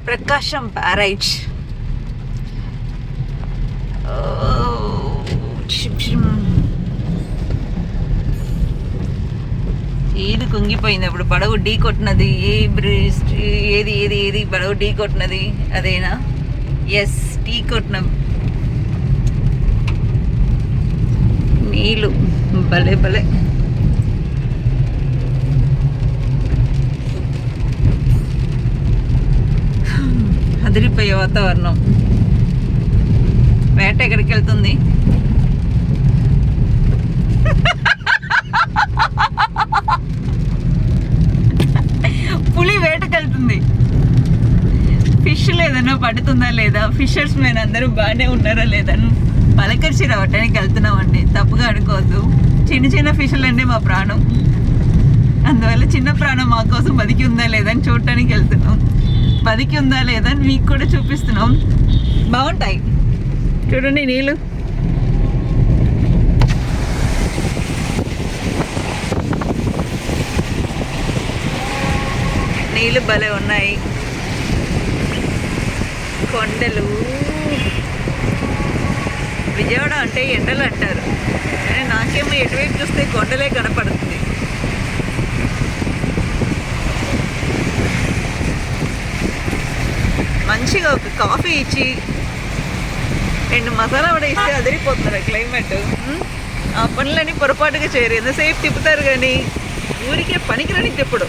ప్రకాశం barrage. ఏది కుంగిపోయింది అప్పుడు పడవ ఢీ కొట్టినది, ఏది ఏది ఏది పడవ ఢీ కొట్టినది అదేనా? ఎస్, ఢీ కొట్టిన నీళ్ళు భలే భలే. అదిరిపోయే వాతావరణం. వేట ఎక్కడికి వెళ్తుంది? పులి వేటకెళ్తుంది. ఫిష్ లేదనో పడుతుందా లేదా, ఫిషర్స్ మెన్ అందరూ బాగానే ఉన్నారా లేదని పలకరిచి రావటానికి వెళ్తున్నామండి. తప్పుగా అనుకోవద్దు. చిన్న చిన్న ఫిష్లు అంటే మా ప్రాణం. అందువల్ల చిన్న ప్రాణం మా కోసం బతికి ఉందా లేదా అని చూడటానికి వెళ్తున్నాం. బతికి ఉందా లేదా అని మీకు కూడా చూపిస్తున్నాం. బాగుంటాయి చూడండి నీళ్ళు. నీళ్ళు భలే ఉన్నాయి. కొండలు. విజయవాడ అంటే ఎండలు అంటారు, కానీ నాకేమో ఎటువైపు చూస్తే కొండలే కనపడుతుంది. మంచిగా ఒక కాఫీ ఇచ్చి 2 మసాలా వడ ఇస్తే అదిరిపోతున్నారు క్లైమేట్. ఆ పనులని పొరపాటుగా చేయరు. ఎంతసేపు తిప్పుతారు కానీ ఊరికే పనికిరాని తిప్పుడు.